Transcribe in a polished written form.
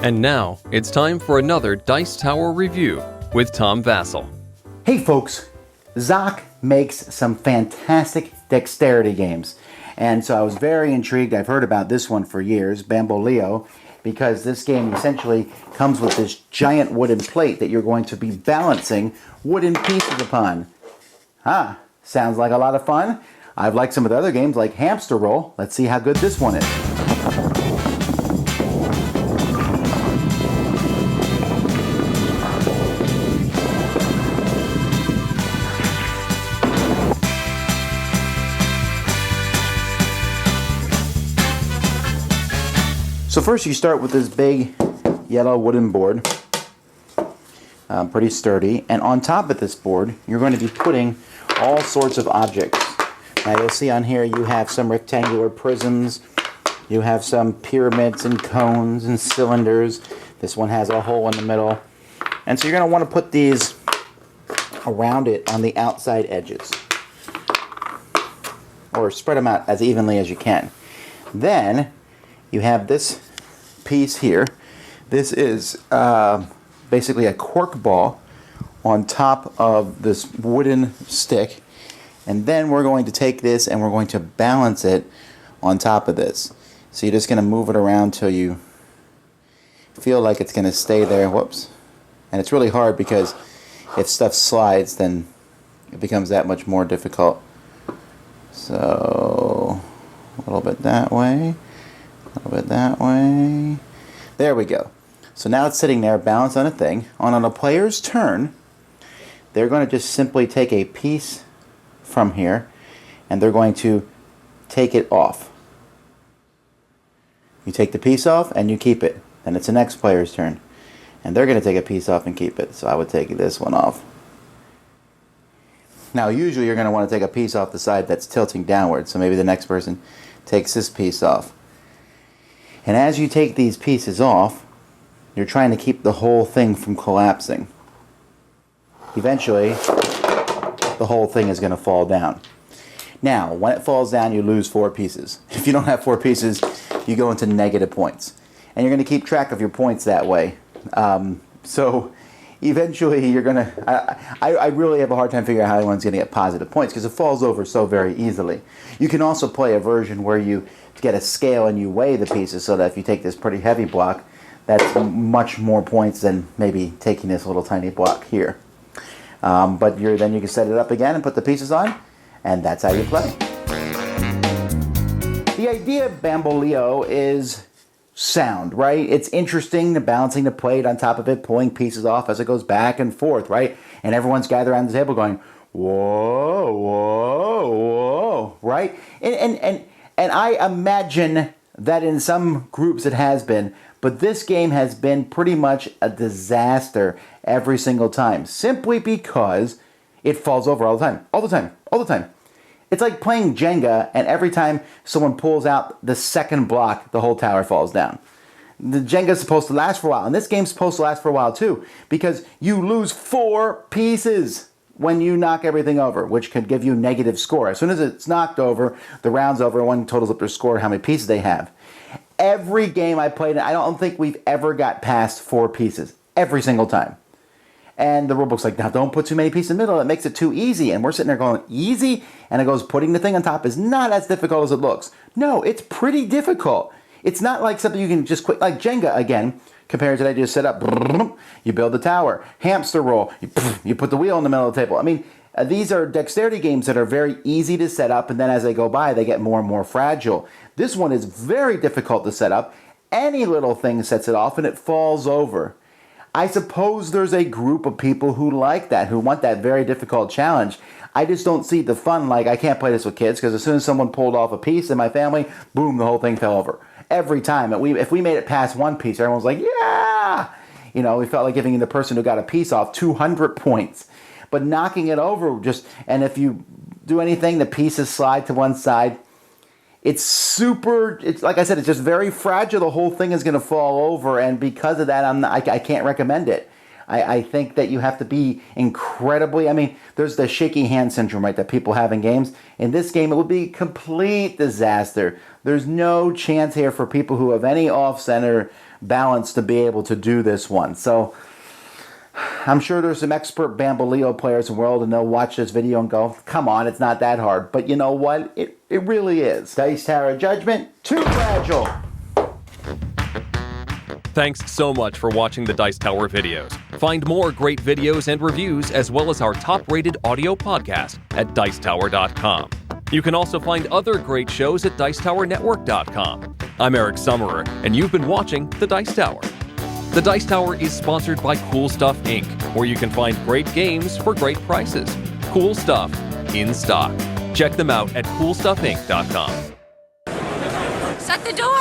And now, it's time for another Dice Tower review with Tom Vasel. Hey folks, Zoch makes some fantastic dexterity games. And so I was very intrigued. I've heard about this one for years, Bamboleo, because this game essentially comes with this giant wooden plate that you're going to be balancing wooden pieces upon. Sounds like a lot of fun. I've liked some of the other games like Hamster Roll. Let's see how good this one is. So first you start with this big yellow wooden board, pretty sturdy, and on top of this board you're going to be putting all sorts of objects. Now you'll see on here you have some rectangular prisms, you have some pyramids and cones and cylinders. This one has a hole in the middle, and so you're going to want to put these around it on the outside edges, or spread them out as evenly as you can. Then you have this piece here. This is basically a cork ball on top of this wooden stick, and then we're going to take this and we're going to balance it on top of this. So you're just going to move it around till you feel like it's going to stay there. Whoops. And it's really hard because if stuff slides, then it becomes that much more difficult. So a little bit that way. A little bit that way. There we go. So now it's sitting there balanced on a thing. On a player's turn, they're going to just simply take a piece from here and they're going to take it off. You take the piece off and you keep it. Then it's the next player's turn. And they're going to take a piece off and keep it. So I would take this one off. Now usually you're going to want to take a piece off the side that's tilting downward. So maybe the next person takes this piece off. And as you take these pieces off, you're trying to keep the whole thing from collapsing. Eventually, the whole thing is going to fall down. Now, when it falls down, you lose 4 pieces. If you don't have 4 pieces, you go into negative points. And you're going to keep track of your points that way. So eventually, you're going to... I really have a hard time figuring out how anyone's going to get positive points because it falls over so very easily. You can also play a version where you get a scale and you weigh the pieces so that if you take this pretty heavy block, that's much more points than maybe taking this little tiny block here. But then you can set it up again and put the pieces on, and that's how you play. The idea of Bamboleo is sound, right? It's interesting, the balancing the plate on top of it, pulling pieces off as it goes back and forth, right? And everyone's gathered around the table going, whoa, whoa, whoa, right? And I imagine that in some groups it has been, but this game has been pretty much a disaster every single time, simply because it falls over all the time, all the time, all the time. It's like playing Jenga, and every time someone pulls out the second block, the whole tower falls down. The Jenga's supposed to last for a while, and this game's supposed to last for a while too, because you lose 4 pieces when you knock everything over, which could give you negative score. As soon as it's knocked over, the round's over, everyone totals up their score, how many pieces they have. Every game I played, I don't think we've ever got past 4 pieces. Every single time. And the rulebook's like, now don't put too many pieces in the middle, it makes it too easy. And we're sitting there going, easy? And it goes, putting the thing on top is not as difficult as it looks. No, it's pretty difficult. It's not like something you can just quit, like Jenga again. Compared to that, you just set up, you build the tower. Hamster roll, you put the wheel in the middle of the table. I mean, these are dexterity games that are very easy to set up, and then as they go by, they get more and more fragile. This one is very difficult to set up. Any little thing sets it off, and it falls over. I suppose there's a group of people who like that, who want that very difficult challenge. I just don't see the fun. Like, I can't play this with kids, because as soon as someone pulled off a piece in my family, boom, the whole thing fell over. Every time. If we made it past 1 piece, everyone was like, yeah! You know, we felt like giving the person who got a piece off 200 points. But knocking it over and if you do anything, the pieces slide to one side. It's like I said, it's just very fragile. The whole thing is going to fall over, and because of that, I can't recommend it. I think that you have to be incredibly, there's the shaky hand syndrome, right, that people have in games. In this game, it would be complete disaster. There's no chance here for people who have any off-center balance to be able to do this one. So I'm sure there's some expert Bamboleo players in the world, and they'll watch this video and go, come on, it's not that hard. But you know what? It really is. Dice Tower Judgment, too fragile. Thanks so much for watching the Dice Tower videos. Find more great videos and reviews, as well as our top-rated audio podcast at Dicetower.com. You can also find other great shows at Dicetowernetwork.com. I'm Eric Summerer, and you've been watching The Dice Tower. The Dice Tower is sponsored by Cool Stuff Inc., where you can find great games for great prices. Cool stuff in stock. Check them out at CoolStuffInc.com. Shut the door!